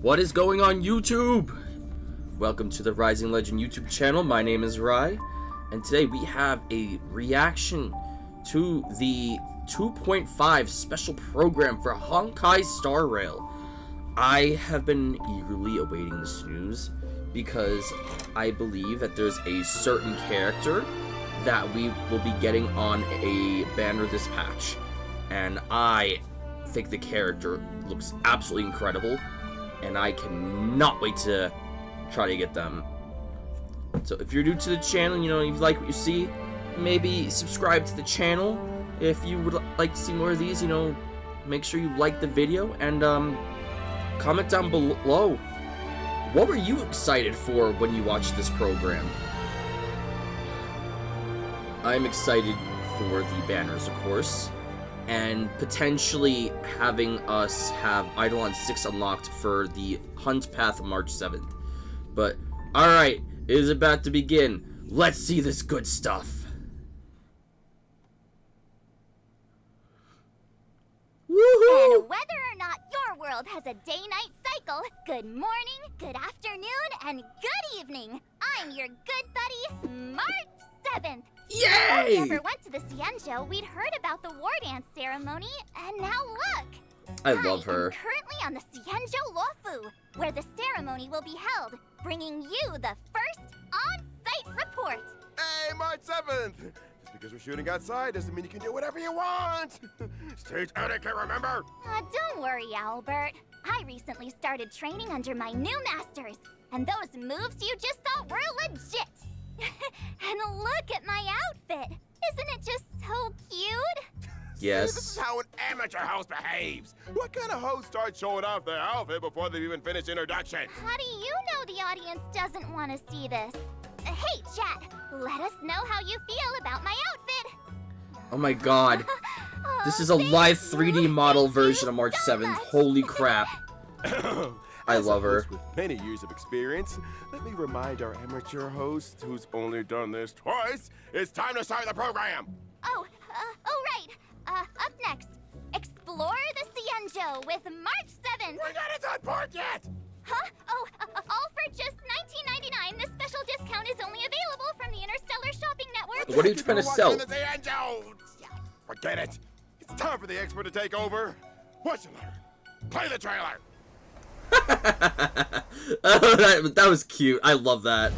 What is going on YouTube? Welcome to the Rising Legend YouTube channel. My name is Rai, and today we have a reaction to the 2.5 special program for Honkai Star Rail. I have been eagerly awaiting this news because I believe that there's a certain character that we will be getting on a banner this patch, and I think the character looks absolutely incredible, and I cannot wait to try to get them. So if you're new to the channel, you like what you see, maybe subscribe to the channel. If you would like to see more of these, make sure you like the video and comment down below. What were you excited for when you watched this program? I'm excited for the banners, of course, and potentially having us have Eidolon 6 unlocked for the Hunt Path March 7th. But, alright, it is about to begin. Let's see this good stuff. Woohoo! And whether or not your world has a day-night cycle, good morning, good afternoon, and good evening. I'm your good buddy, March 7th. Yay! If we ever went to the Cienjo, we'd heard about the war dance ceremony, and now look! I love her. I'm currently on the Cienjo Lofu, where the ceremony will be held, bringing you the first on-site report. Hey, March 7th! Just because we're shooting outside doesn't mean you can do whatever you want! Stage etiquette, remember? Don't worry, Albert. I recently started training under my new masters, and those moves you just saw were legit! And look at my outfit! Isn't it just so cute? Yes. See, this is how an amateur host behaves! What kind of host starts showing off their outfit before they've even finished introduction? How do you know the audience doesn't want to see this? Hey, chat, let us know how you feel about my outfit! Oh my god. This is a live 3D model version of March 7th. Holy crap. I love her. With many years of experience, let me remind our amateur host, who's only done this twice, it's time to start the program! Oh, right. Up next, explore the Cienjo with March 7th. We're not at that part yet! Huh? Oh, all for just $19.99. This special discount is only available from the Interstellar Shopping Network. What are you trying to sell? Forget it. It's time for the expert to take over. Watch and learn. Play the trailer. Oh, that was cute. I love that.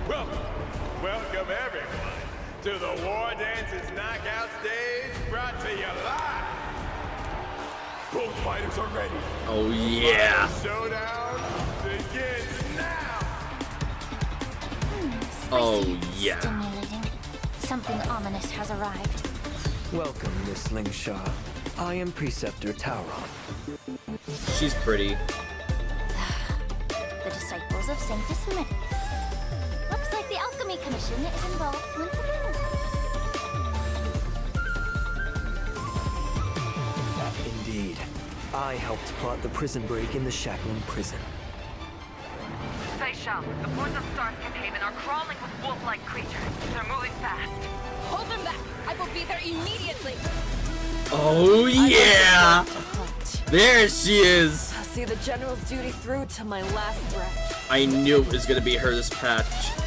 Welcome everyone to the War Dances Knockout Stage, brought to you live. Both fighters are ready. Oh yeah. The showdown begins now. Oh yeah. Stimulating. Something ominous has arrived. Welcome, Miss Lingshaw. I am Preceptor Tauron. She's pretty. The disciples of Sanctus Mix. Looks like the Alchemy Commission is involved once again. Indeed. I helped plot the prison break in the Shackling prison. Seisha, the ports of Starscape Haven are crawling with wolf-like creatures. They're moving fast. Hold them back! I will be there immediately! Oh yeah! There she is! I'll see the General's duty through to my last breath. I knew it was gonna be her this patch. It's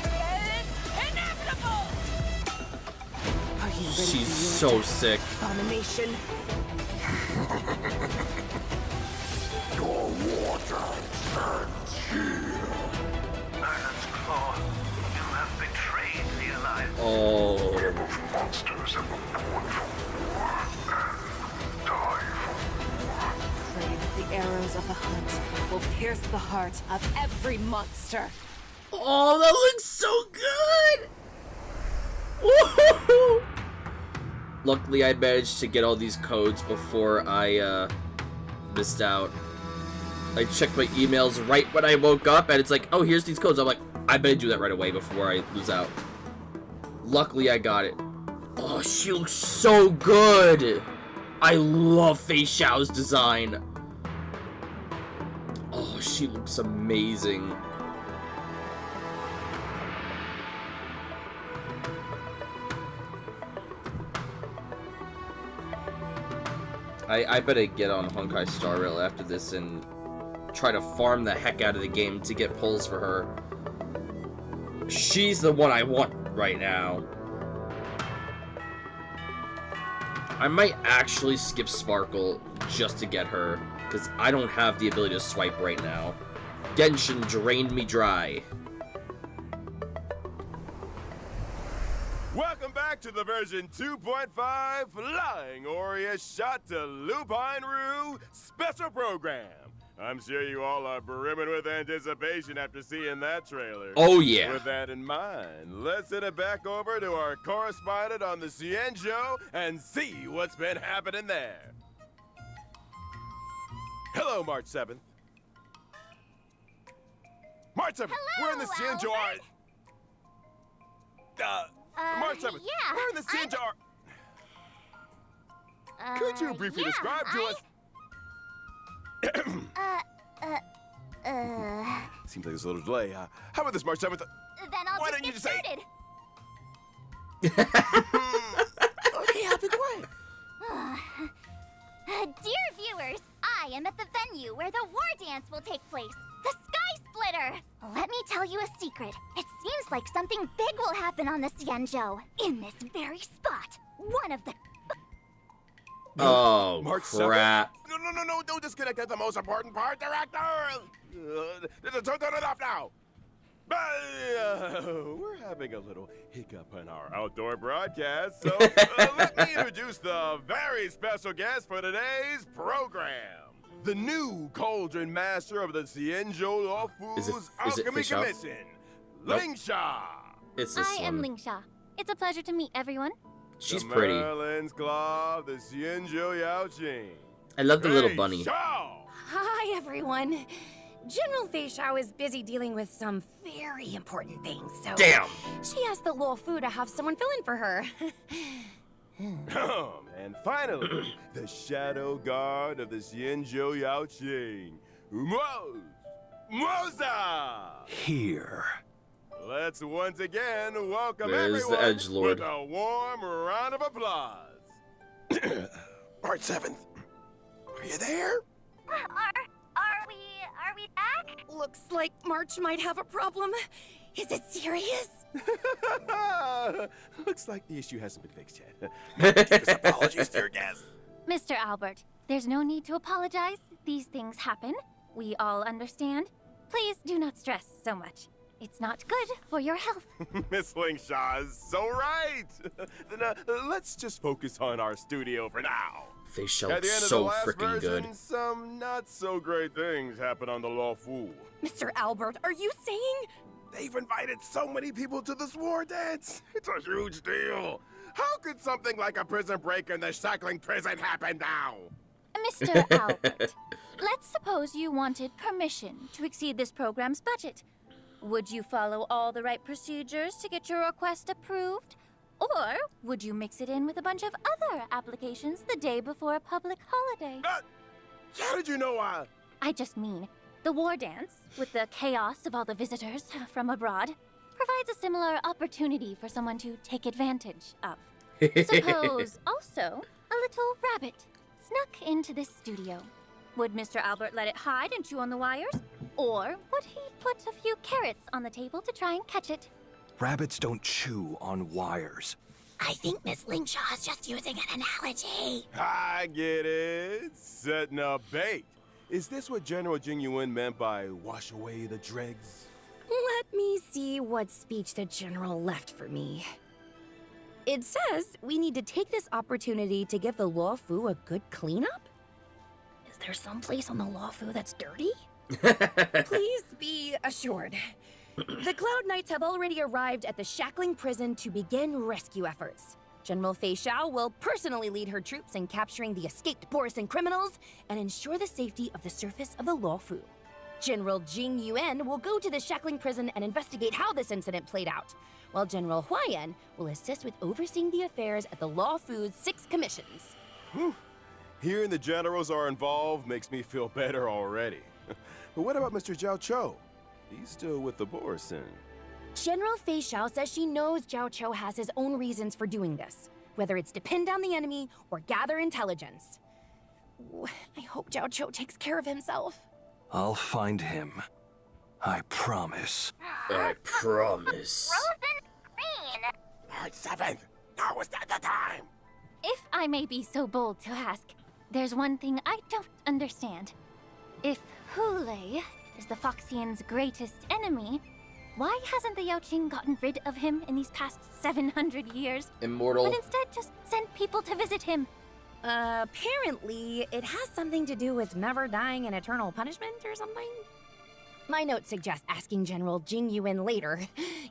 inevitable! Are you ready She's for your so death, sick. Abomination? Your water turns here. Iron's Claw, you have betrayed the Alliance. Oh. Monsters have been born for war and die for war. Pray that the arrows of the hunt will pierce the heart of every monster. Oh, that looks so good! Woohoo! Luckily, I managed to get all these codes before I missed out. I checked my emails right when I woke up, and it's like, oh, here's these codes. I'm like, I better do that right away before I lose out. Luckily, I got it. Oh, she looks so good! I love Fei Xiao's design. Oh, she looks amazing. I better get on Honkai Star Rail after this and try to farm the heck out of the game to get pulls for her. She's the one I want right now. I might actually skip Sparkle just to get her, because I don't have the ability to swipe right now. Genshin drained me dry. Welcome back to the version 2.5 Flying Aureus Shot to Lupine Rue special program. I'm sure you all are brimming with anticipation after seeing that trailer. Oh yeah. With that in mind, let's send it back over to our correspondent on the Cienjo and see what's been happening there. Hello, March 7th. March 7th, we're in the Cienjo Albert. March 7th, yeah, we're in the Cienjo Could you briefly describe to us? Seems like there's a little delay. How about this, March 7th? Then I'll Why just didn't you get just say- started. Okay, I'll be quiet. Dear viewers, I am at the venue where the war dance will take place, the Sky Splitter. Let me tell you a secret. It seems like something big will happen on the Cienjo. In this very spot, one of the... Oh, March crap. 7th? No, don't disconnect at the most important part, director! Turn it off now! We're having a little hiccup in our outdoor broadcast, so let me introduce the very special guest for today's program. The new Cauldron Master of the Cienjo Lawfu's Alchemy Fish Out? Commission, Nope. Lingsha. It's this I am one. Lingsha. It's a pleasure to meet everyone. She's the pretty. Merlin's Claw, the Cienjo Yaoqing. I love the little Hey, bunny. Shao! Hi, everyone. General Fei Xiao is busy dealing with some very important things, so Damn. she asked the Luo Fu to have someone fill in for her. And finally, the Shadow Guard of the Cienjo Yaoqing, Moza! Here. Let's once again welcome There's the everyone edgelord. with a warm round of applause. March 7th, are you there? Are we back? Looks like March might have a problem. Is it serious? Looks like the issue hasn't been fixed yet. Give us apologies to your guests. Mr. Albert, there's no need to apologize. These things happen. We all understand. Please do not stress so much. It's not good for your health. Miss Lingshaw is so right. Then let's just focus on our studio for now. Fish At out the end of the so last freaking version, good. some not so great things happen on the Lawfu. Mr. Albert, are you saying? They've invited so many people to this war dance. It's a huge deal. How could something like a prison break in the shackling prison happen now? Mr. Albert, let's suppose you wanted permission to exceed this program's budget. Would you follow all the right procedures to get your request approved? Or would you mix it in with a bunch of other applications the day before a public holiday? How did you know I just mean, the war dance, with the chaos of all the visitors from abroad, provides a similar opportunity for someone to take advantage of. Suppose also a little rabbit snuck into this studio. Would Mr. Albert let it hide and chew on the wires? Or would he put a few carrots on the table to try and catch it? Rabbits don't chew on wires. I think Miss Lingshaw is just using an analogy. I get it. Setting a bait. Is this what General Jing Yuan meant by wash away the dregs? Let me see what speech the General left for me. It says we need to take this opportunity to give the Luofu a good cleanup? Is there some place on the Luofu that's dirty? Please be assured. The Cloud Knights have already arrived at the Shackling Prison to begin rescue efforts. General Fei Xiao will personally lead her troops in capturing the escaped Borisan criminals and ensure the safety of the surface of the Luofu. General Jing Yuan will go to the Shackling Prison and investigate how this incident played out, while General Huayan will assist with overseeing the affairs at the Luofu's 6 commissions. Hearing the generals are involved makes me feel better already. But what about Mr. Zhao Cho? He's still with the Borisan. General Fei Xiao says she knows Zhao Cho has his own reasons for doing this, whether it's to pin down the enemy or gather intelligence. Ooh, I hope Zhao Cho takes care of himself. I'll find him. I promise. I promise. Frozen green. Alright, 7th. Now is not the time. If I may be so bold to ask, there's one thing I don't understand. If Hule is the Foxians' greatest enemy, why hasn't the Yaoqing gotten rid of him in these past 700 years? Immortal. But instead just sent people to visit him. Apparently, it has something to do with never dying in eternal punishment or something. My notes suggest asking General Jingyuan later.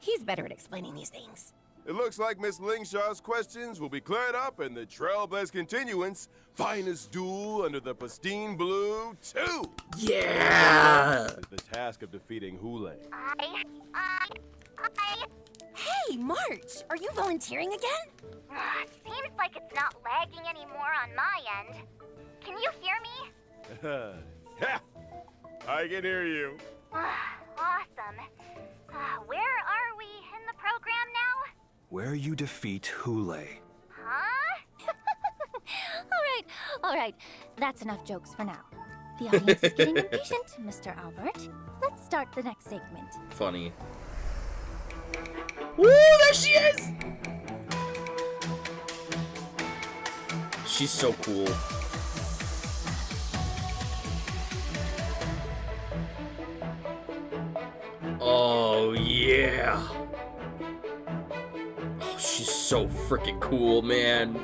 He's better at explaining these things. It looks like Miss Lingshaw's questions will be cleared up in the Trailblaze Continuance Finest Duel under the Pristine Blue 2. Yeah! It's the task of defeating Hule. I... Hey, March! Are you volunteering again? Seems like it's not lagging anymore on my end. Can you hear me? Yeah, I can hear you. Awesome. Where are we in the program now? Where you defeat Hule. Huh? All right. That's enough jokes for now. The audience is getting impatient, Mr. Albert. Let's start the next segment. Funny. Woo, there she is! She's so cool. Oh, yeah. Oh, she's so freaking cool, man.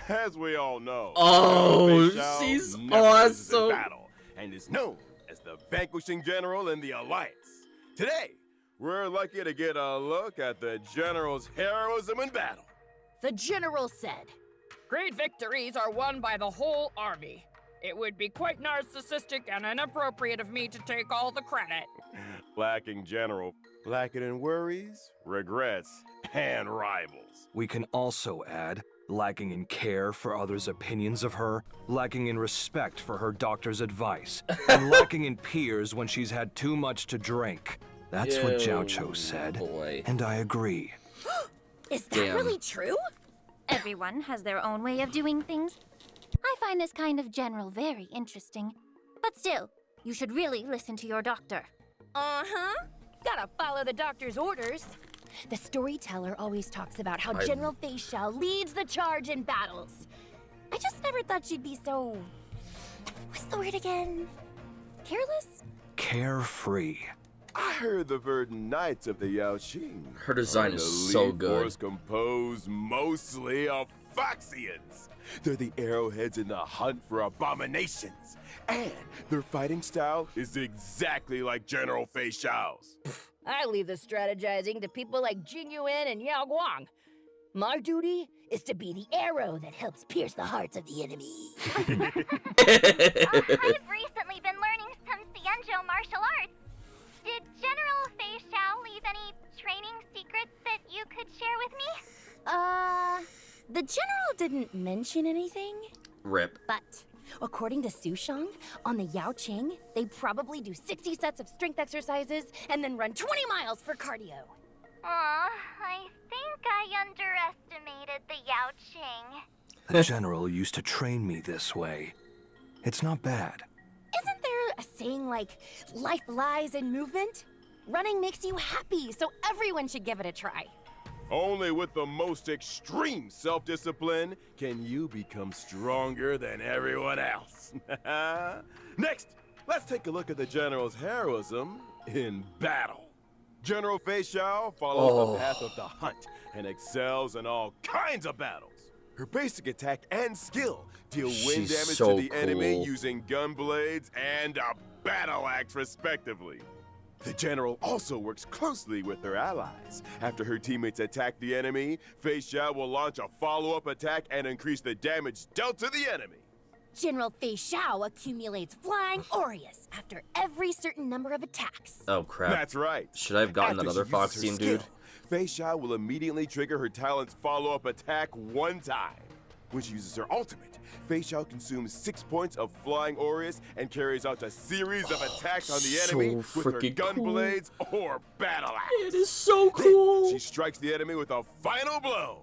As we all know, Oh, Fei Xiao she's never loses in awesome. battle and is known as the vanquishing general in the Alliance. Today, we're lucky to get a look at the general's heroism in battle. The General said, Great victories are won by the whole army. It would be quite narcissistic and inappropriate of me to take all the credit. Lacking general, lacking in worries, regrets, and rivals. We can also add, lacking in care for others' opinions of her, lacking in respect for her doctor's advice, and lacking in peers when she's had too much to drink. That's what Jiao Cho said, boy. and I agree. is that Damn. really true? Everyone has their own way of doing things. I find this kind of general very interesting. But still, you should really listen to your doctor. Uh-huh. Gotta follow the doctor's orders. The storyteller always talks about how General Fei Xiao leads the charge in battles. I just never thought she'd be so... What's the word again? Careless? Carefree. I heard the verdant knights of the Yaoqing. Her design are is an so elite good. force composed mostly of Foxians. They're the arrowheads in the hunt for abominations. And their fighting style is exactly like General Fei Xiao's. I leave the strategizing to people like Jingyuan and Yao Guang. My duty is to be the arrow that helps pierce the hearts of the enemy. I've recently been learning some Xianzhou martial arts. Did General Fei Xiao leave any training secrets that you could share with me? The general didn't mention anything, Rip. but according to Sushang, on the Yaoqing, they probably do 60 sets of strength exercises and then run 20 miles for cardio. Aw, I think I underestimated the Yaoqing. The general used to train me this way. It's not bad. Isn't there a saying like, life lies in movement? Running makes you happy, so everyone should give it a try. Only with the most extreme self-discipline can you become stronger than everyone else. Next, let's take a look at the general's heroism in battle. General Fei Xiao follows the path of the hunt and excels in all kinds of battles. Her basic attack and skill deal wind She's damage so to the enemy cool. using gun blades and a battle axe respectively. The general also works closely with her allies. After her teammates attack the enemy, Fei Xiao will launch a follow-up attack and increase the damage dealt to the enemy. General Fei Xiao accumulates flying Aureus after every certain number of attacks. Oh, crap. That's right. Should I have gotten After that other she Fox uses her team dude? skill, Fei Xiao will immediately trigger her talent's follow-up attack one time. When she uses her ultimate, Fei Xiao consumes 6 points of flying Aureus and carries out a series of attacks on the so enemy with her freaking gun cool. blades or battle axe. It is so Then cool. she strikes the enemy with a final blow.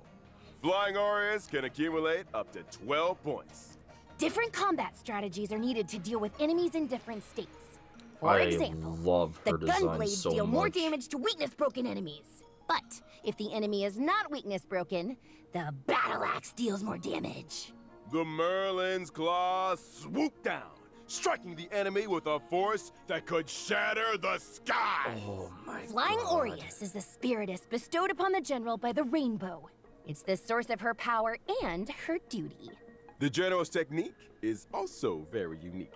Flying Aureus can accumulate up to 12 points. Different combat strategies are needed to deal with enemies in different states. For I example, love the her design gunblades so deal more much. damage to weakness-broken enemies. But if the enemy is not weakness-broken, the battle axe deals more damage. The Merlin's Claw swoop down, striking the enemy with a force that could shatter the sky. Oh my Flying God. Aureus is the spiritus bestowed upon the general by the rainbow. It's the source of her power and her duty. The general's technique is also very unique.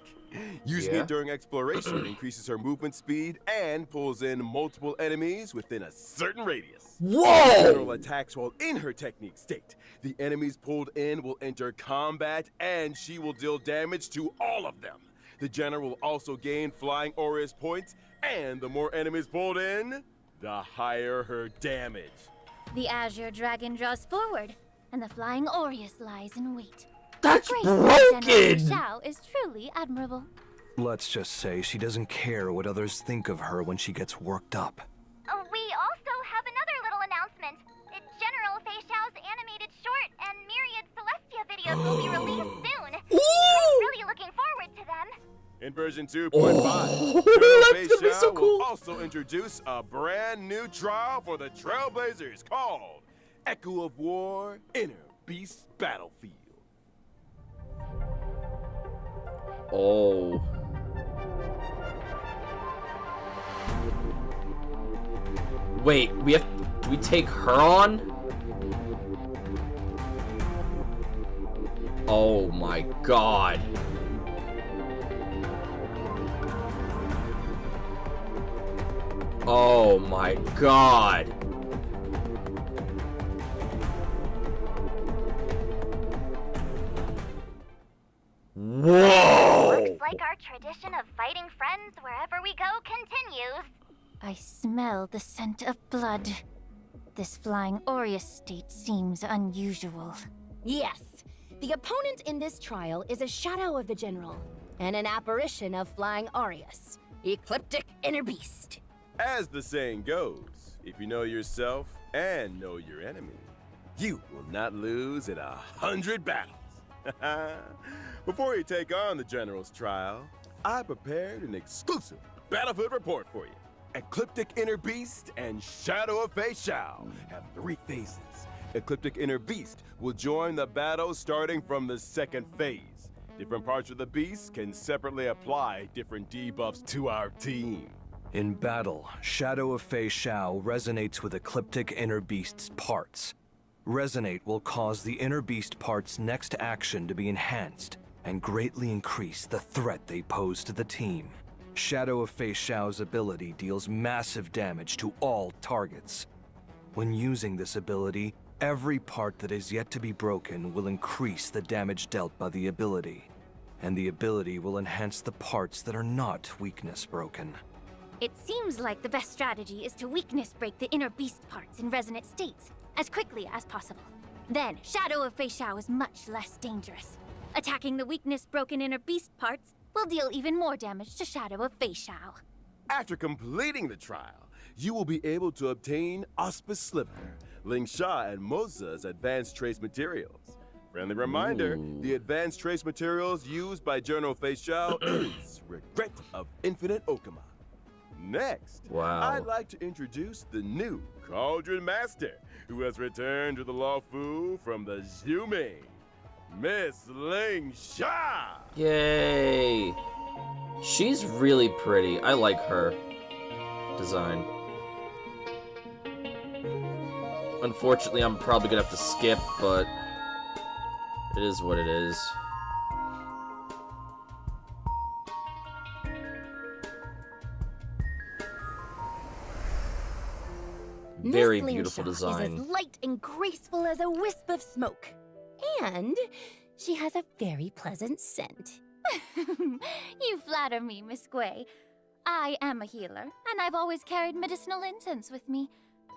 Using it during exploration increases her movement speed and pulls in multiple enemies within a certain radius. Whoa! The general attacks while in her technique state. The enemies pulled in will enter combat and she will deal damage to all of them. The general will also gain Flying Aureus points, and the more enemies pulled in, the higher her damage. The Azure Dragon draws forward, and the Flying Aureus lies in wait. That's The grace of General broken! Shao is truly admirable. Let's just say she doesn't care what others think of her when she gets worked up. We also have another little announcement. General Fei Xiao's animated short and myriad Celestia videos will be released soon. I'm really looking forward to them. In version 2.5, Oh, General that's gonna be Fei so Xiao cool. will also introduce a brand new trial for the Trailblazers called Echo of War Inner Beast Battlefield. Oh. Wait, do we take her on? Oh my God. Oh my God. Whoa! Looks like our tradition of fighting friends wherever we go continues. I smell the scent of blood. This Flying Aureus state seems unusual. Yes, the opponent in this trial is a shadow of the general, and an apparition of Flying Aureus, Ecliptic Inner Beast. As the saying goes, if you know yourself and know your enemy, you will not lose in 100 battles. Before you take on the General's trial, I prepared an exclusive battlefield report for you. Ecliptic Inner Beast and Shadow of Fei Xiao have 3 phases. Ecliptic Inner Beast will join the battle starting from the 2nd phase. Different parts of the beast can separately apply different debuffs to our team. In battle, Shadow of Fei Xiao resonates with Ecliptic Inner Beast's parts. Resonate will cause the Inner Beast part's next action to be enhanced and greatly increase the threat they pose to the team. Shadow of Fei Xiao's ability deals massive damage to all targets. When using this ability, every part that is yet to be broken will increase the damage dealt by the ability, and the ability will enhance the parts that are not weakness broken. It seems like the best strategy is to weakness break the inner beast parts in resonant states as quickly as possible. Then, Shadow of Fei Xiao is much less dangerous. Attacking the weakness broken inner beast parts will deal even more damage to Shadow of Fei Xiao. After completing the trial, you will be able to obtain Auspice Sliver, Ling Sha and Moza's advanced trace materials. Friendly reminder, the advanced trace materials used by General Fei Xiao is Regret of Infinite Okama. Next, Wow. I'd like to introduce the new Cauldron Master, who has returned to the Law Fu from the Zhume, Miss Ling Sha. Yay! She's really pretty. I like her design. Unfortunately, I'm probably gonna have to skip, but it is what it is. Very Miss beautiful Lingshaw design. is as light and graceful as a wisp of smoke. And she has a very pleasant scent. You flatter me, Miss Gui. I am a healer, and I've always carried medicinal incense with me.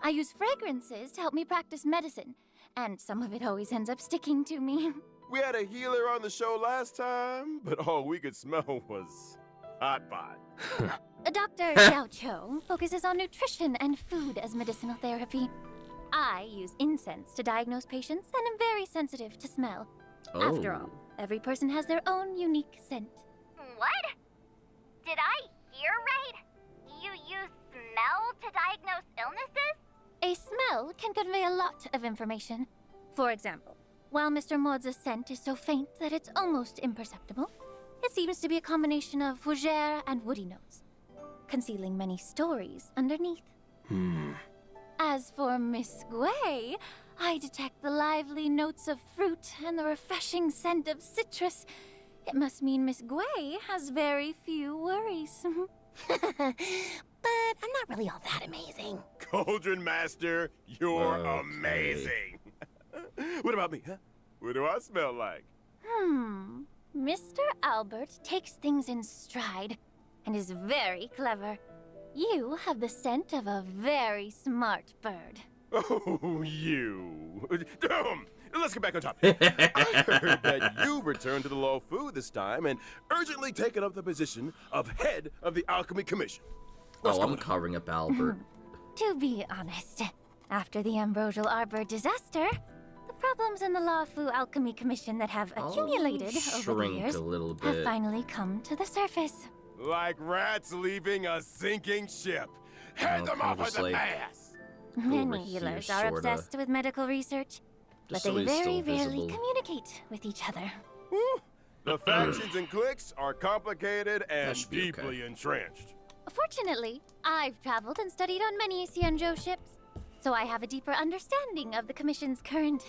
I use fragrances to help me practice medicine, and some of it always ends up sticking to me. We had a healer on the show last time, but all we could smell was hot pot. Dr. Xiao Cho focuses on nutrition and food as medicinal therapy. I use incense to diagnose patients and am very sensitive to smell. After all, every person has their own unique scent. What? Did I hear right? You use smell to diagnose illnesses? A smell can convey a lot of information. For example, while Mr. Maud's scent is so faint that it's almost imperceptible, it seems to be a combination of fougere and woody notes, concealing many stories underneath. As for Miss Gway, I detect the lively notes of fruit and the refreshing scent of citrus. It must mean Miss Gway has very few worries. But I'm not really all that amazing. Cauldron Master, you're amazing. What about me, huh? What do I smell like? Mr. Albert takes things in stride and is very clever. You have the scent of a very smart bird. Oh, you. Let's get back on topic. I heard that you returned to the Law Food this time and urgently taken up the position of head of the Alchemy Commission. I'm covering up Albert. To be honest, after the Ambrosial Arbor disaster, the problems in the Lawfu Alchemy Commission that have accumulated over the years a little bit. have finally come to the surface. Like rats leaving a sinking ship. Head them off with the pass. Many healers are obsessed with medical research, but they very rarely communicate with each other. The factions and cliques are complicated and deeply entrenched. Fortunately, I've traveled and studied on many Xianzhou ships, so I have a deeper understanding of the Commission's current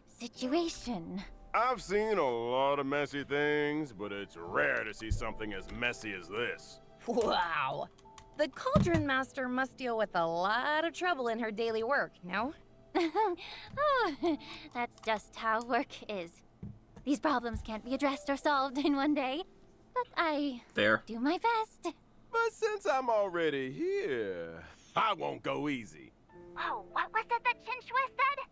situation. I've seen a lot of messy things, but it's rare to see something as messy as this. Wow. The Cauldron Master must deal with a lot of trouble in her daily work, no? Oh, that's just how work is. These problems can't be addressed or solved in one day, but I do my best. But since I'm already here, I won't go easy. Oh, what was it that Chinchua said?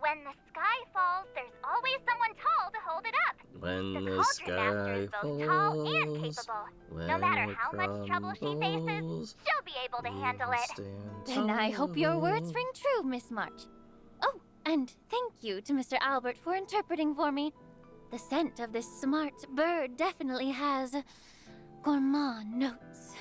When the sky falls, there's always someone tall to hold it up. When the sky falls, both tall and capable. No matter how much trouble she faces, she'll be able to handle it. Then I hope your words ring true, Miss March. Oh, and thank you to Mr. Albert for interpreting for me. The scent of this smart bird definitely has gourmand notes.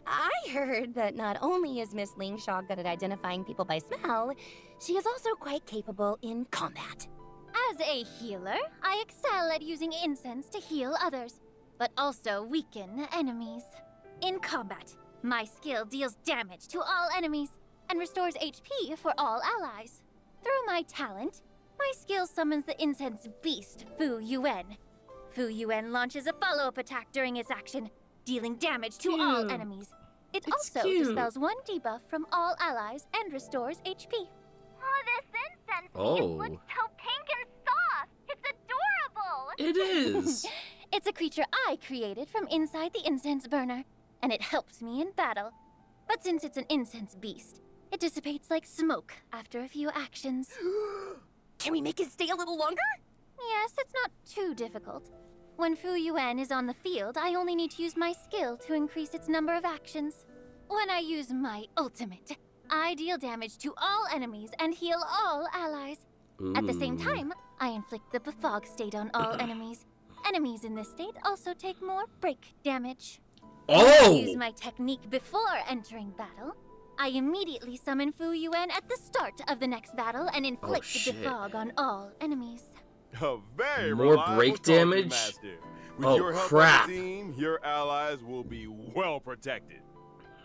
I heard that not only is Miss Lingshaw good at identifying people by smell, she is also quite capable in combat. As a healer, I excel at using incense to heal others, but also weaken enemies. In combat, my skill deals damage to all enemies and restores HP for all allies. Through my talent, my skill summons the incense beast, Vtuber-EN. Vtuber-EN launches a follow-up attack during its action, dealing damage to all enemies. It also dispels one debuff from all allies and restores HP. Oh, this incense looks so pink and soft. It's adorable. It is. It's a creature I created from inside the incense burner, and it helps me in battle. But since it's an incense beast, it dissipates like smoke after a few actions. Can we make it stay a little longer? Yes, it's not too difficult. When Vtuber-EN is on the field, I only need to use my skill to increase its number of actions. When I use my ultimate, I deal damage to all enemies and heal all allies. At the same time, I inflict the befog state on all enemies. Enemies in this state also take more break damage. When I use my technique before entering battle, I immediately summon Vtuber-EN at the start of the next battle and inflict the befog on all enemies. A very more break damage? Master. With your help on the team, your allies will be well protected.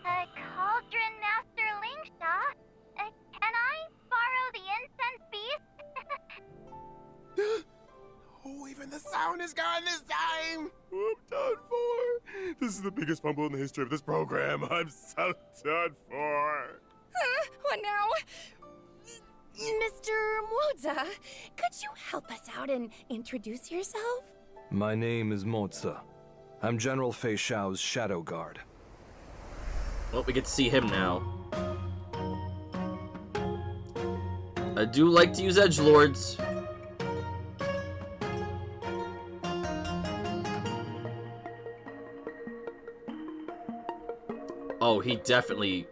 Cauldron Master Lingshaw, can I borrow the incense beast? Oh, even the sound is gone this time! I'm done for. This is the biggest fumble in the history of this program. I'm so done for. What now? Mr. Moza, could you help us out and introduce yourself? My name is Moza. I'm General Fei Xiao's Shadow Guard. Well, we get to see him now. I do like to use edgelords. Oh, he definitely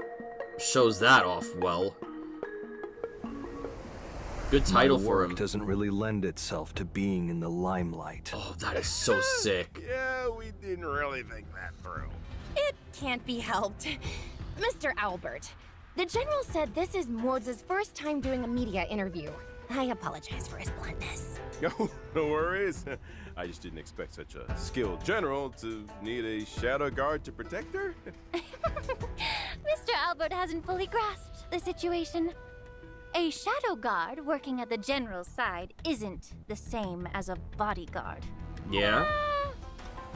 shows that off well. Good title for him. Doesn't really lend itself to being in the limelight. Oh, that is so sick. Yeah, we didn't really think that through. It can't be helped. Mr. Albert, the General said this is Moza's first time doing a media interview. I apologize for his bluntness. No, no worries. I just didn't expect such a skilled general to need a shadow guard to protect her. Mr. Albert hasn't fully grasped the situation. A shadow guard working at the General's side isn't the same as a bodyguard. Yeah?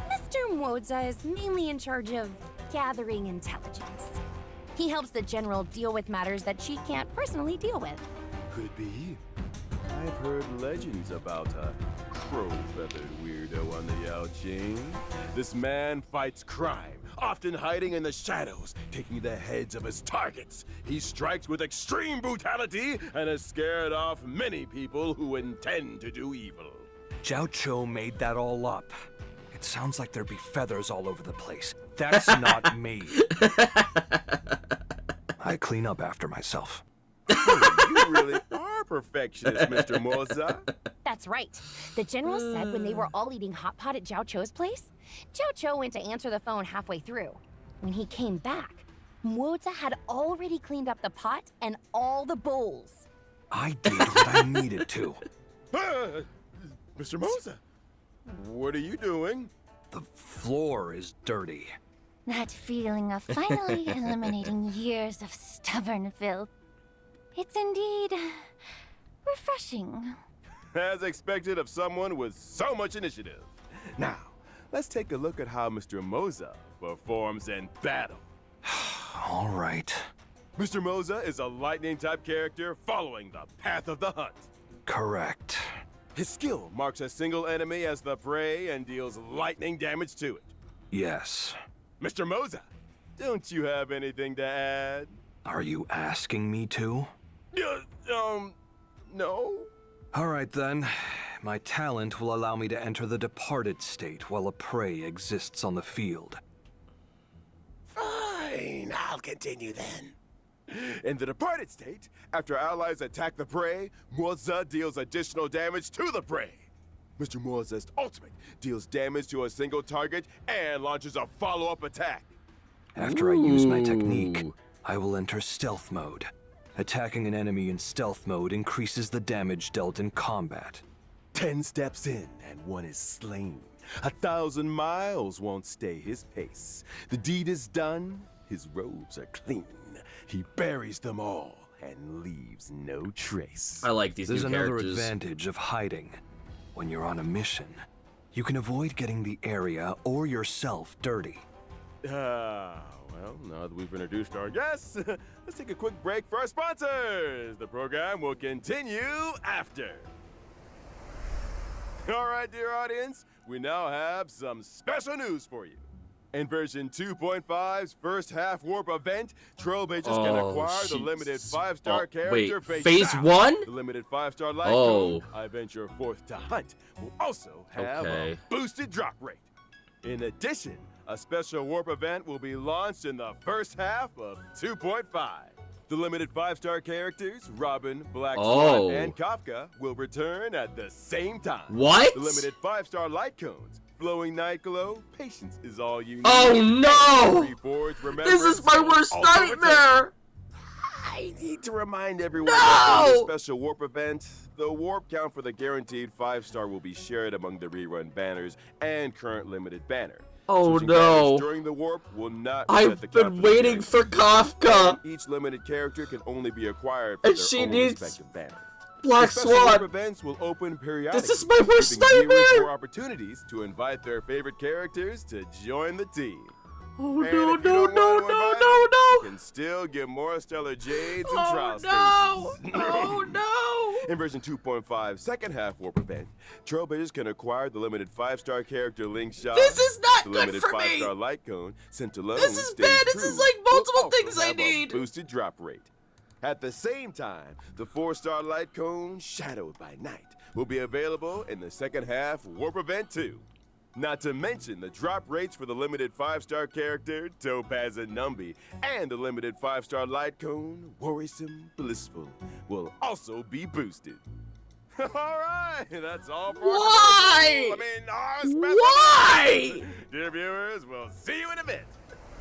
Mr. Moza is mainly in charge of gathering intelligence. He helps the General deal with matters that she can't personally deal with. Could it be? I've heard legends about a crow-feathered weirdo on the out chain. This man fights crime, often hiding in the shadows, taking the heads of his targets. He strikes with extreme brutality and has scared off many people who intend to do evil. Zhao Cho made that all up. It sounds like there'd be feathers all over the place. That's not me. I clean up after myself. You really are perfectionist, Mr. Moza. That's right. The General said when they were all eating hot pot at Zhao Cho's place, Zhao Cho went to answer the phone halfway through. When he came back, Moza had already cleaned up the pot and all the bowls. I did what I needed to. Mr. Moza, what are you doing? The floor is dirty. That feeling of finally eliminating years of stubborn filth. It's indeed refreshing. As expected of someone with so much initiative. Now, let's take a look at how Mr. Moza performs in battle. All right. Mr. Moza is a lightning-type character following the path of the hunt. Correct. His skill marks a single enemy as the prey and deals lightning damage to it. Yes. Mr. Moza, don't you have anything to add? Are you asking me to? No? All right then. My talent will allow me to enter the departed state while a prey exists on the field. Fine, I'll continue then. In the departed state, after allies attack the prey, Moza deals additional damage to the prey. Mr. Moza's ultimate deals damage to a single target and launches a follow-up attack. After I use my technique, I will enter stealth mode. Attacking an enemy in stealth mode increases the damage dealt in combat. 10 steps in and one is slain. 1,000 miles won't stay his pace. The deed is done, his robes are clean. He buries them all and leaves no trace. I like these There's new another characters. advantage of hiding. When you're on a mission, you can avoid getting the area or yourself dirty. Well, now that we've introduced our guests, let's take a quick break for our sponsors. The program will continue after. All right, dear audience, we now have some special news for you. In version 2.5's first half warp event, Trailblazers can acquire the limited 5-star character Phase 1? The limited 5-star light cone, I venture forth to hunt, will also have a boosted drop rate. In addition, a special warp event will be launched in the first half of 2.5. The limited 5-star characters, Robin, Black Swan, and Kafka, will return at the same time. What? The limited 5-star light cones, Glowing Night Glow, Patience is all you need. Oh no! This is my worst nightmare! I need to remind everyone that in this special warp event, the warp count for the guaranteed 5-star will be shared among the rerun banners and current limited banner. Oh Switching no! banners during the warp will not I've been waiting for Kafka. Each limited character can only be acquired and for she their own needs respective banner. Black Swan. Warp events will open periodically. This is my worst giving viewers nightmare. more opportunities to invite their favorite characters to join the team. Oh no, no, no, no, no, no! You can still get more Stellar Jades and Oh Trial no! Stations. Oh no! In version 2.5 second half warp event, Trailblazers can acquire the limited 5-star character Link Shaw. This is not the good limited for me. 5-star light cone sent alone. This is bad. This is like multiple things I need. Boosted drop rate. At the same time, the 4-star light cone, Shadowed by Night, will be available in the second half warp event too. Not to mention the drop rates for the limited 5-star character, Topaz and Numby, and the limited 5-star light cone, Worrisome Blissful, will also be boosted. Alright, that's all for Why? our special Why? news. Dear viewers, we'll see you in a bit.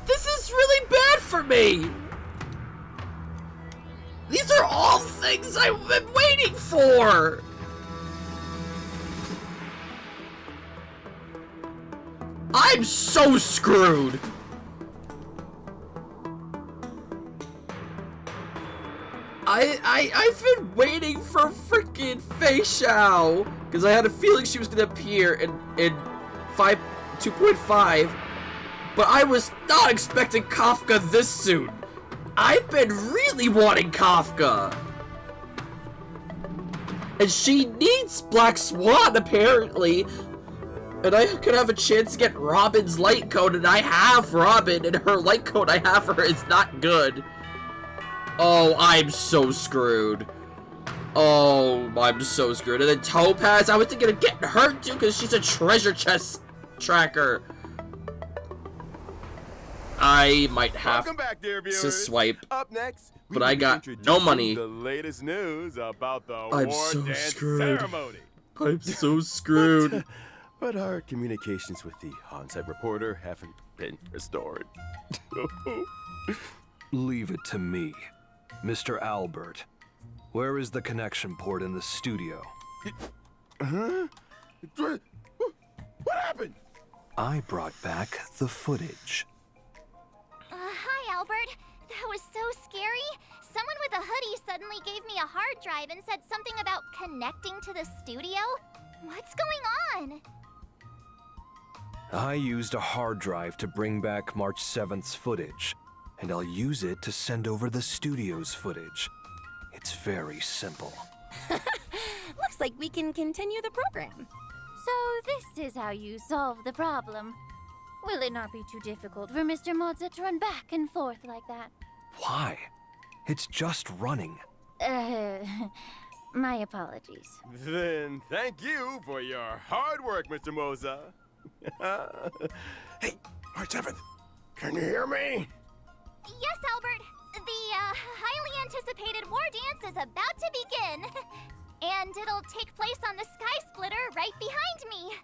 This is really bad for me. These are all things I've been waiting for. I'm so screwed. I've been waiting for freaking Fei Xiao because I had a feeling she was gonna appear in 2.5, but I was not expecting Kafka this soon. I've been really wanting Kafka, and she needs Black Swan apparently. And I could have a chance to get Robin's light code, and I have Robin, and her light code I have for her is not good. Oh, I'm so screwed. Oh, I'm so screwed. And then Topaz, I was thinking of getting her too, because she's a treasure chest tracker. I might have Welcome back, dear viewers. to swipe. Up next, we But will I be got no introducing money. The latest news about the I'm war so dance screwed. ceremony. I'm so screwed. But our communications with the on-site reporter haven't been restored. Leave it to me, Mr. Albert. Where is the connection port in the studio? Huh? What happened? I brought back the footage. Hi, Albert. That was so scary. Someone with a hoodie suddenly gave me a hard drive and said something about connecting to the studio. What's going on? I used a hard drive to bring back March 7th's footage, and I'll use it to send over the studio's footage. It's very simple. Looks like we can continue the program. So this is how you solve the problem. Will it not be too difficult for Mr. Mozart to run back and forth like that? Why? It's just running. My apologies. Then thank you for your hard work, Mr. Moza. Hey, March 7th, can you hear me? Yes, Albert. The highly anticipated war dance is about to begin. And it'll take place on the Sky Splitter right behind me.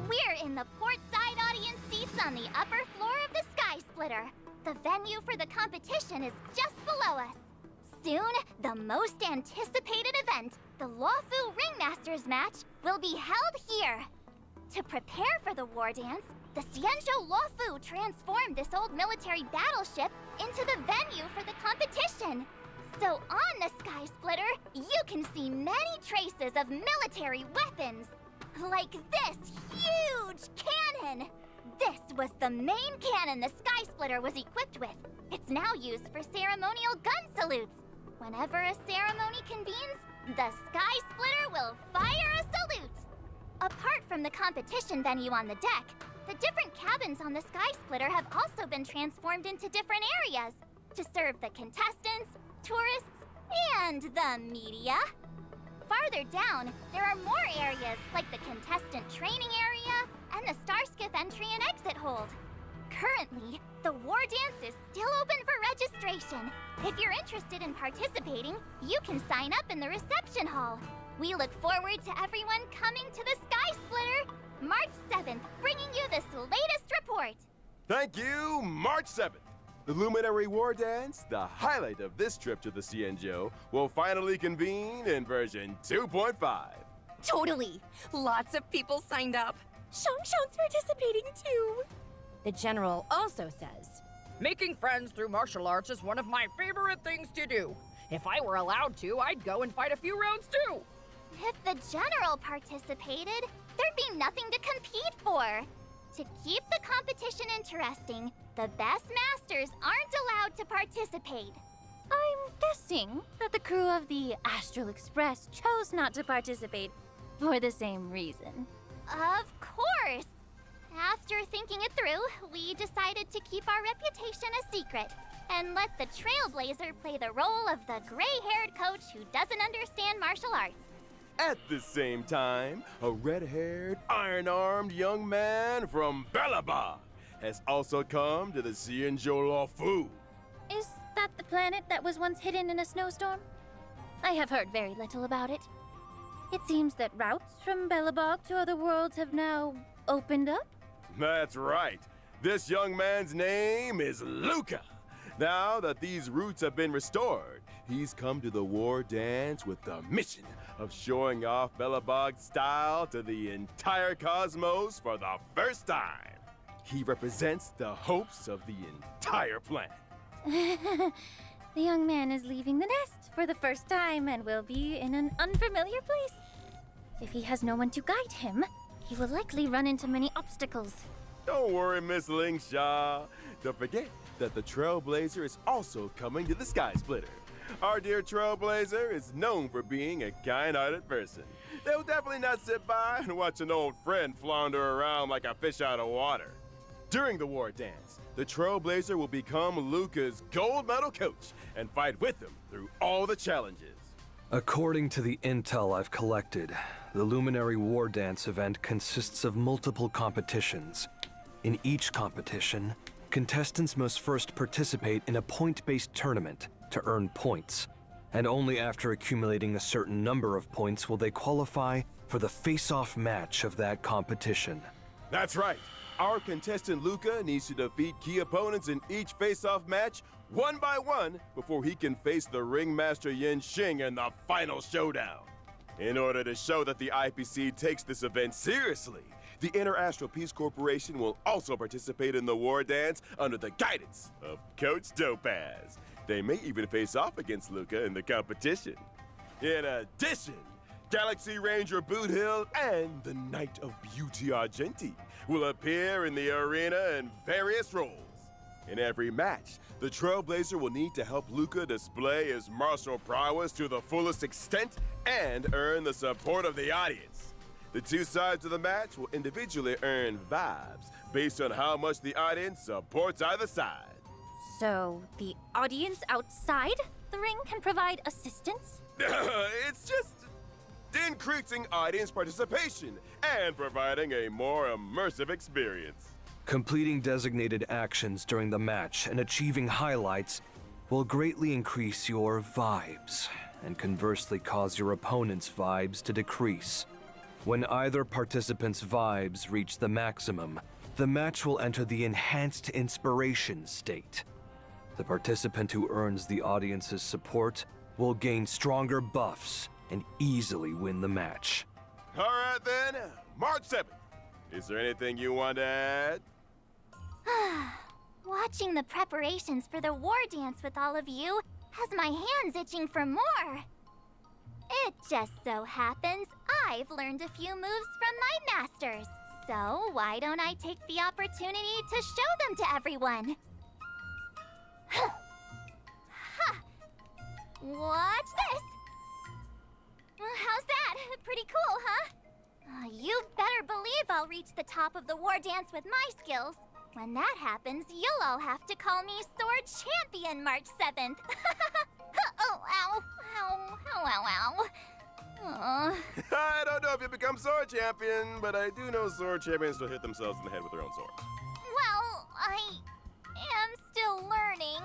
We're in the port side audience seats on the upper floor of the Sky Splitter. The venue for the competition is just below us. Soon, the most anticipated event, the Lawfu Ringmasters match, will be held here. To prepare for the war dance, the Xianzhou Lawfu transformed this old military battleship into the venue for the competition. So on the Sky Splitter, you can see many traces of military weapons. Like this huge cannon! This was the main cannon the Sky Splitter was equipped with. It's now used for ceremonial gun salutes. Whenever a ceremony convenes, the Sky Splitter will fire a salute. Apart from the competition venue on the deck, the different cabins on the Sky Splitter have also been transformed into different areas to serve the contestants, tourists, and the media. Farther down, there are more areas like the contestant training area and the Starskiff entry and exit hold. Currently, the war dance is still open for registration. If you're interested in participating, you can sign up in the reception hall. We look forward to everyone coming to the Sky Splitter, March 7th, bringing you this latest report. Thank you, March 7th. The Luminary War Dance, the highlight of this trip to the Xianzhou, will finally convene in version 2.5. Totally. Lots of people signed up. Shang-Shang's participating too. The general also says, Making friends through martial arts is one of my favorite things to do. If I were allowed to, I'd go and fight a few rounds too. If the general participated, there'd be nothing to compete for. To keep the competition interesting, the best masters aren't allowed to participate. I'm guessing that the crew of the Astral Express chose not to participate for the same reason. Of course! After thinking it through, we decided to keep our reputation a secret and let the Trailblazer play the role of the gray-haired coach who doesn't understand martial arts. At the same time, a red-haired, iron-armed young man from Belobog has also come to the Fu. Is that the planet that was once hidden in a snowstorm? I have heard very little about it. It seems that routes from Belobog to other worlds have now opened up? That's right. This young man's name is Luca. Now that these routes have been restored, he's come to the war dance with the mission of showing off Belobog's style to the entire cosmos for the first time. He represents the hopes of the entire planet. The young man is leaving the nest for the first time and will be in an unfamiliar place. If he has no one to guide him, he will likely run into many obstacles. Don't worry, Miss Lingshaw. Don't forget that the Trailblazer is also coming to the Sky Splitter. Our dear Trailblazer is known for being a kind-hearted person. They'll definitely not sit by and watch an old friend flounder around like a fish out of water. During the war dance, the Trailblazer will become Luca's gold medal coach and fight with him through all the challenges. According to the intel I've collected, the Luminary War Dance event consists of multiple competitions. In each competition, contestants must first participate in a point-based tournament to earn points, and only after accumulating a certain number of points will they qualify for the face-off match of that competition. That's right. Our contestant Luca needs to defeat key opponents in each face-off match one by one before he can face the ringmaster Yin Xing in the final showdown. In order to show that the IPC takes this event seriously, the Inter-Astral Peace Corporation will also participate in the war dance under the guidance of Coach Topaz. They may even face off against Luca in the competition. In addition, Galaxy Ranger Boothill and the Knight of Beauty Argenti will appear in the arena in various roles. In every match, the Trailblazer will need to help Luca display his martial prowess to the fullest extent and earn the support of the audience. The two sides of the match will individually earn vibes based on how much the audience supports either side. So, the audience outside the ring can provide assistance? It's just increasing audience participation and providing a more immersive experience. Completing designated actions during the match and achieving highlights will greatly increase your vibes, and conversely cause your opponent's vibes to decrease. When either participant's vibes reach the maximum, the match will enter the enhanced inspiration state. The participant who earns the audience's support will gain stronger buffs and easily win the match. All right then, March 7th. Is there anything you want to add? Watching the preparations for the war dance with all of you has my hands itching for more. It just so happens I've learned a few moves from my masters. So why don't I take the opportunity to show them to everyone? Ha! Watch this! How's that? Pretty cool, huh? You better believe I'll reach the top of the war dance with my skills. When that happens, you'll all have to call me Sword Champion March 7th. Oh, ow. Ow, ow, ow, ow. I don't know if you become Sword Champion, but I do know Sword Champions will hit themselves in the head with their own sword. Well, I am still learning.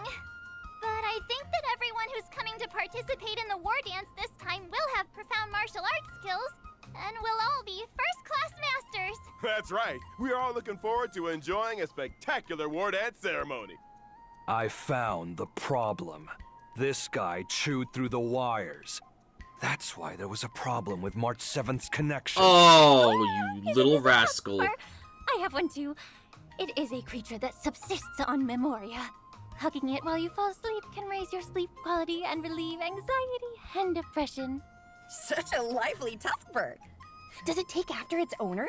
But I think that everyone who's coming to participate in the war dance this time will have profound martial arts skills, and we'll all be first-class masters. That's right. We are all looking forward to enjoying a spectacular war dance ceremony. I found the problem. This guy chewed through the wires. That's why there was a problem with March 7th's connection. Oh, you little rascal. I have one too. It is a creature that subsists on memoria. Hugging it while you fall asleep can raise your sleep quality and relieve anxiety and depression. Such a lively Tuskberg. Does it take after its owner?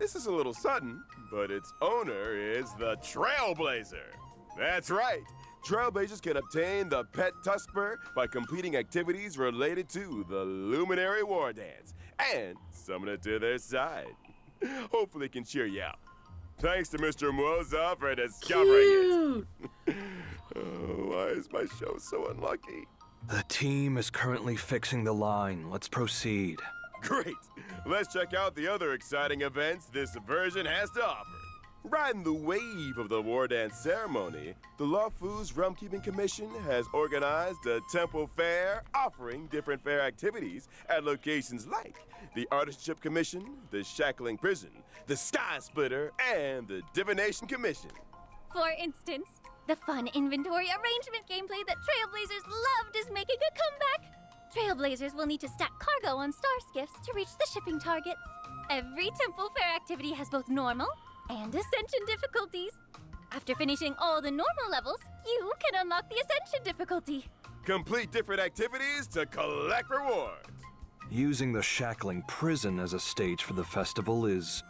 This is a little sudden, but its owner is the Trailblazer. That's right. Trailblazers can obtain the pet Tuskberg by completing activities related to the Luminary War Dance and summon it to their side. Hopefully it can cheer you out. Thanks to Mr. Moza for discovering it. Why is my show so unlucky? The team is currently fixing the line. Let's proceed. Great! Let's check out the other exciting events this version has to offer. Riding the wave of the war dance ceremony, the Lawfu's Realm Keeping Commission has organized a temple fair offering different fair activities at locations like the Artistship Commission, the Shackling Prison, the Sky Splitter, and the Divination Commission. For instance, the fun inventory arrangement gameplay that Trailblazers loved is making a comeback. Trailblazers will need to stack cargo on star skiffs to reach the shipping targets. Every temple fair activity has both normal and ascension difficulties. After finishing all the normal levels, you can unlock the ascension difficulty. Complete different activities to collect rewards. Using the Shackling Prison as a stage for the festival is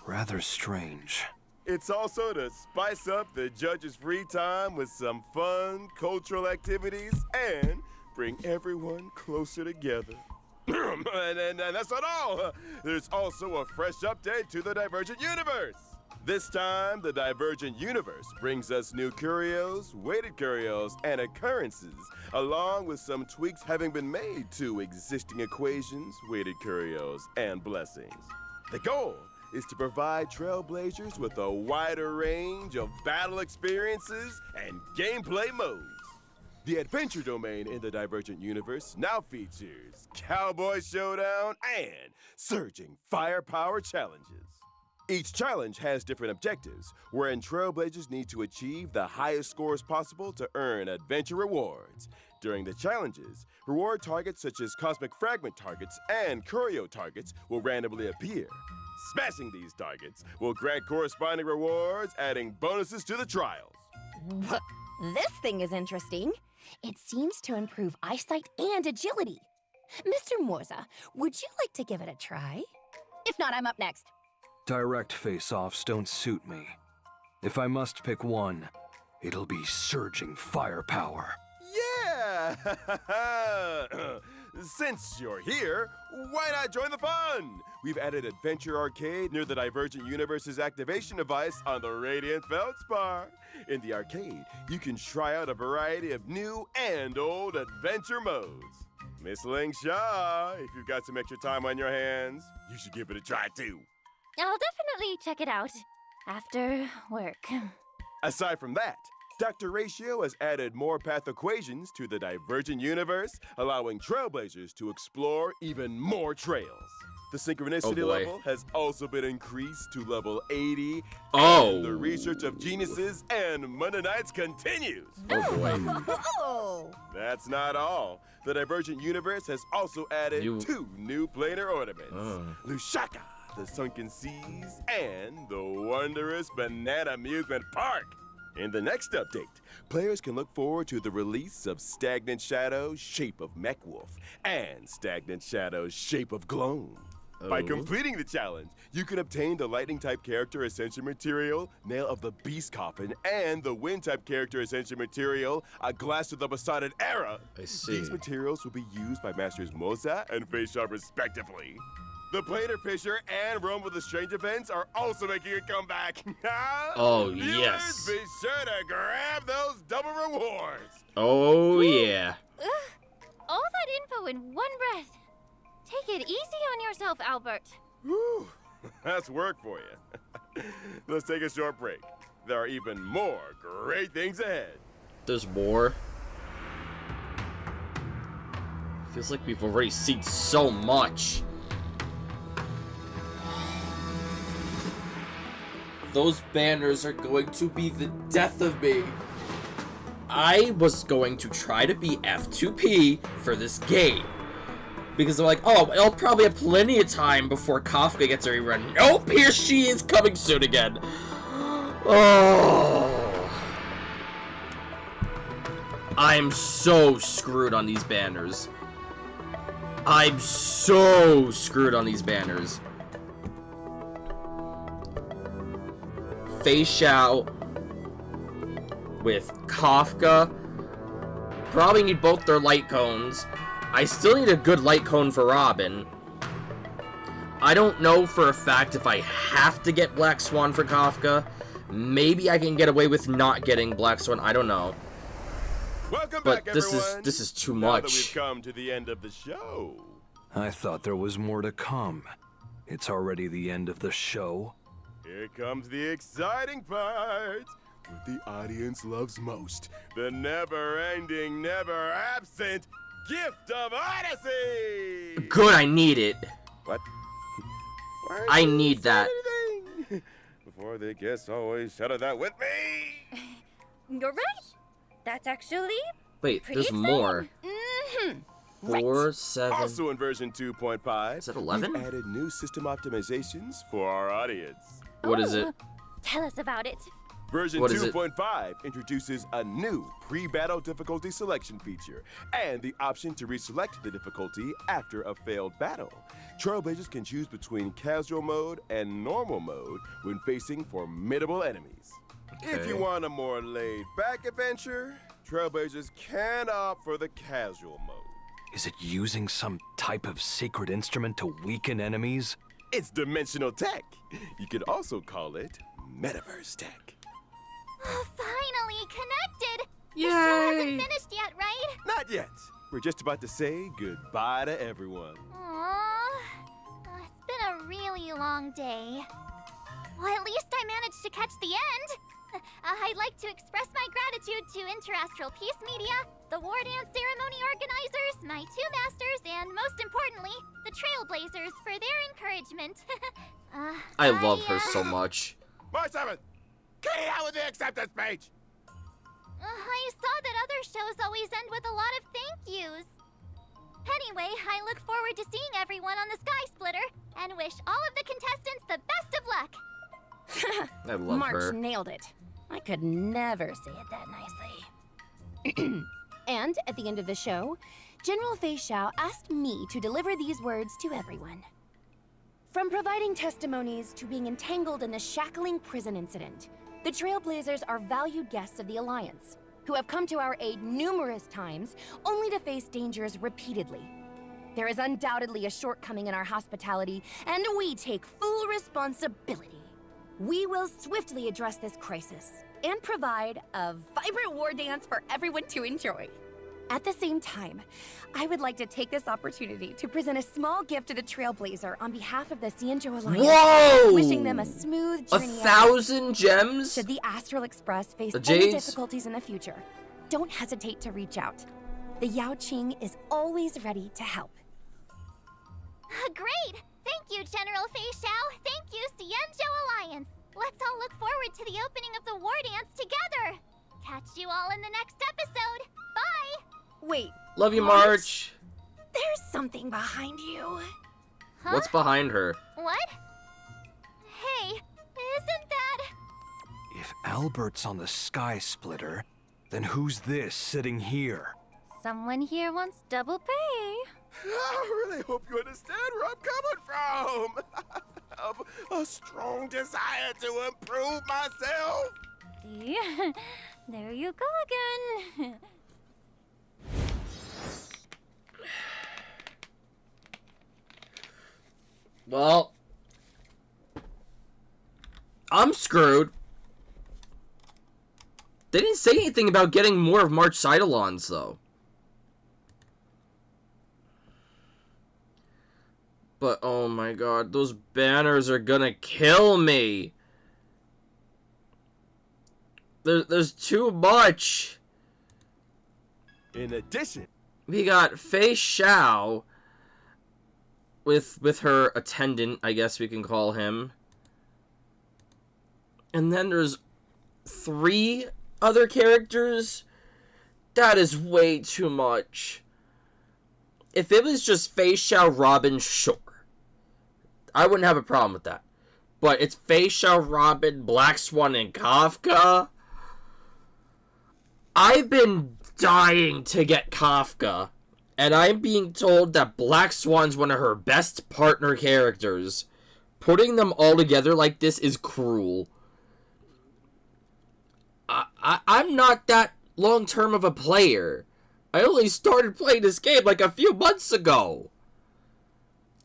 rather strange. It's also to spice up the judges' free time with some fun cultural activities and bring everyone closer together. and that's not all. There's also a fresh update to the Divergent Universe. This time, the Divergent Universe brings us new curios, weighted curios, and occurrences, along with some tweaks having been made to existing equations, weighted curios, and blessings. The goal is to provide Trailblazers with a wider range of battle experiences and gameplay modes. The adventure domain in the Divergent Universe now features Cowboy Showdown and Surging Firepower Challenges. Each challenge has different objectives, wherein Trailblazers need to achieve the highest scores possible to earn adventure rewards. During the challenges, reward targets such as Cosmic Fragment targets and Curio targets will randomly appear. Smashing these targets will grant corresponding rewards, adding bonuses to the trials. This thing is interesting. It seems to improve eyesight and agility. Mr. Morza, would you like to give it a try? If not, I'm up next. Direct face-offs don't suit me. If I must pick one, it'll be Surging Firepower. Yeah! Since you're here, why not join the fun? We've added Adventure Arcade near the Divergent Universe's activation device on the Radiant Feldspar. In the arcade, you can try out a variety of new and old adventure modes. Miss Ling Shaw, if you've got some extra time on your hands, you should give it a try too. I'll definitely check it out after work. Aside from that, Dr. Ratio has added more path equations to the Divergent Universe, allowing Trailblazers to explore even more trails. The Synchronicity level has also been increased to level 80. And the research of geniuses and Mundanites continues. Oh boy. Oh! That's not all. The Divergent Universe has also added 2 new planar ornaments. Lushaka, the Sunken Seas, and the wondrous Banana Amusement Park. In the next update, players can look forward to the release of Stagnant Shadow's Shape of Mechwolf and Stagnant Shadow's Shape of Gloam. By completing the challenge, you can obtain the Lightning-type character Ascension Material, Nail of the Beast Coffin, and the Wind-type character Ascension Material, A Glass of the Besotted Era. I see. These materials will be used by Masters Moza and Faysharp respectively. The Planar Fisher and Realm of the Strange events are also making a comeback. Oh, Viewers, yes. be sure to grab those double rewards. Oh, yeah. All that info in one breath. Take it easy on yourself, Albert. Whew, that's work for you. Let's take a short break. There are even more great things ahead. There's more. Feels like we've already seen so much. Those banners are going to be the death of me. I was going to try to be F2P for this game. Because they're like, oh, I'll probably have plenty of time before Kafka gets a rerun. Nope, here she is coming soon again. Oh. I'm so screwed on these banners. I'm so screwed on these banners. Fei Xiao with Kafka. Probably need both their light cones. I still need a good light cone for Robin. I don't know for a fact if I have to get Black Swan for Kafka. Maybe I can get away with not getting Black Swan. I don't know. Welcome but back, this everyone. is too Now much. that we've come to the end of the show, I thought there was more to come. It's already the end of the show. Here comes the exciting part. What the audience loves most. The never-ending, never-absent gift of Odyssey! Good, I need it. What? I need that. Before the guests always shout that with me! You're right. That's actually Wait, pretty there's exciting. more. Mm-hmm. 4, 7. Also in version 2.5, Is that 11? we've added new system optimizations for our audience. What is it? Tell us about it. Version What is it? 2.5 introduces a new pre-battle difficulty selection feature and the option to reselect the difficulty after a failed battle. Trailblazers can choose between casual mode and normal mode when facing formidable enemies. If you Okay. want a more laid-back adventure, Trailblazers can opt for the casual mode. Is it using some type of secret instrument to weaken enemies? It's dimensional tech. You could also call it metaverse tech. Finally connected! The show hasn't Yay! finished yet, right? Not yet. We're just about to say goodbye to everyone. Aww. It's been a really long day. Well, at least I managed to catch the end. I'd like to express my gratitude to Interastral Peace Media, the War Dance Ceremony organizers, my 2 masters, and most importantly, the Trailblazers for their encouragement. I love her so much. March 7th! Carry out with the acceptance speech! I saw that other shows always end with a lot of thank yous. Anyway, I look forward to seeing everyone on the Sky Splitter and wish all of the contestants the best of luck. I love March her. nailed it. I could never say it that nicely. And at the end of the show, General Fei Xiao asked me to deliver these words to everyone. From providing testimonies to being entangled in the shackling prison incident, the Trailblazers are valued guests of the Alliance, who have come to our aid numerous times, only to face dangers repeatedly. There is undoubtedly a shortcoming in our hospitality, and we take full responsibility. We will swiftly address this crisis and provide a vibrant war dance for everyone to enjoy. At the same time, I would like to take this opportunity to present a small gift to the Trailblazer on behalf of the Xianzhou Alliance. Whoa! Wishing them a smooth journey. 1,000 gems? Should the Astral Express face The any J's? difficulties in the future, don't hesitate to reach out. The Yao Qing is always ready to help. Great! Thank you, General Fei Xiao. Thank you, Xianzhou Alliance. Let's all look forward to the opening of the war dance together. Catch you all in the next episode. Bye! Wait, Love you, March. there's something behind you. Huh? What's behind her? What? Hey, isn't that... If Albert's on the Sky Splitter, then who's this sitting here? Someone here wants double pay. I really hope you understand where I'm coming from. Of a strong desire to improve myself. See? There you go again. Well, I'm screwed. They didn't say anything about getting more of March Eidolons, though. But, oh my god, those banners are gonna kill me. There's too much. In addition, We got Fei Xiao with her attendant, I guess we can call him. And then there's 3 other characters. That is way too much. If it was just Fei Xiao, Robin, sure. I wouldn't have a problem with that. But it's Fei Xiao, Robin, Black Swan, and Kafka. I've been dying to get Kafka. And I'm being told that Black Swan's one of her best partner characters. Putting them all together like this is cruel. I'm not that long-term of a player. I only started playing this game like a few months ago.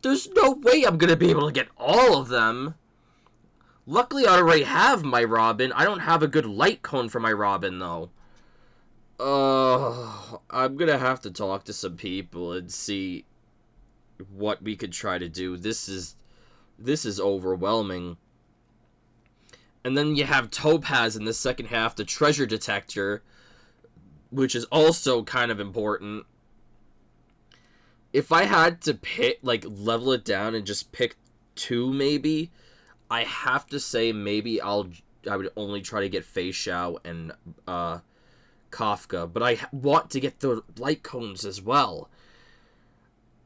There's no way I'm gonna be able to get all of them. Luckily, I already have my Robin. I don't have a good light cone for my Robin, though. I'm gonna have to talk to some people and see what we could try to do. This is overwhelming. And then you have Topaz in the second half, the treasure detector, which is also kind of important. If I had to pick, like, level it down and just pick 2, maybe, I have to say maybe I would only try to get Fei Xiao and Kafka, but I want to get the light cones as well.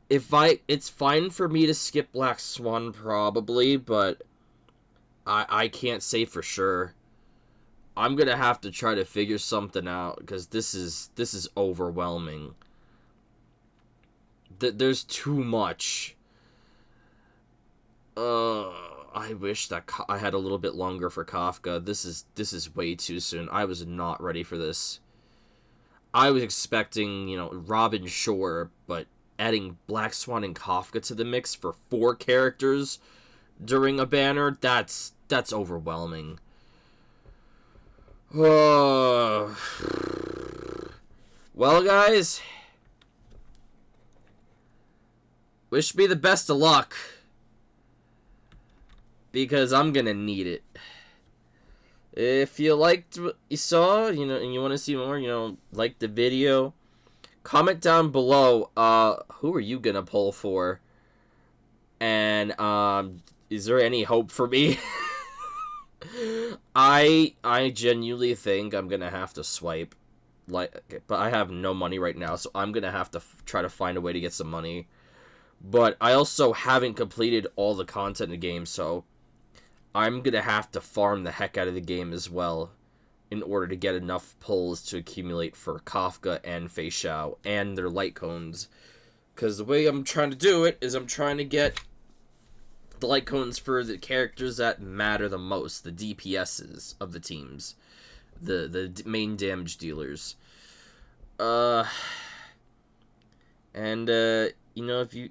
It's fine for me to skip Black Swan probably, but I can't say for sure. I'm gonna have to try to figure something out because this is overwhelming. There's too much. I wish that I had a little bit longer for Kafka. This is way too soon. I was not ready for this. I was expecting, you know, Robin Shore, but adding Black Swan and Kafka to the mix for 4 characters during a banner, that's overwhelming. Well, guys, wish me the best of luck, because I'm gonna need it. If you liked what you saw, you know, and you want to see more, you know, like the video, comment down below, who are you gonna pull for? And, is there any hope for me? I genuinely think I'm gonna have to swipe, like, but I have no money right now, so I'm gonna have to try to find a way to get some money. But I also haven't completed all the content in the game, so I'm gonna have to farm the heck out of the game as well in order to get enough pulls to accumulate for Kafka and Fei Xiao and their light cones. Because the way I'm trying to do it is I'm trying to get the light cones for the characters that matter the most, the DPSs of the teams, the main damage dealers. You know, if you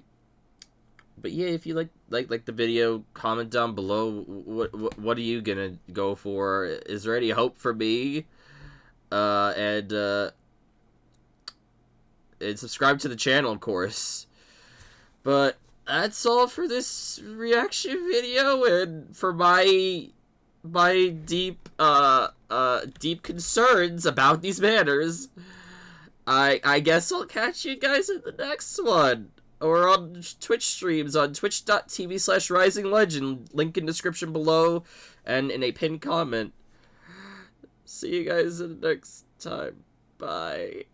like the video, comment down below what are you gonna go for? Is there any hope for me? And subscribe to the channel, of course. But that's all for this reaction video, and for my deep concerns about these banners. I guess I'll catch you guys in the next one, or on Twitch streams on twitch.tv/risinglegend, link in description below and in a pinned comment. See you guys in the next time. Bye.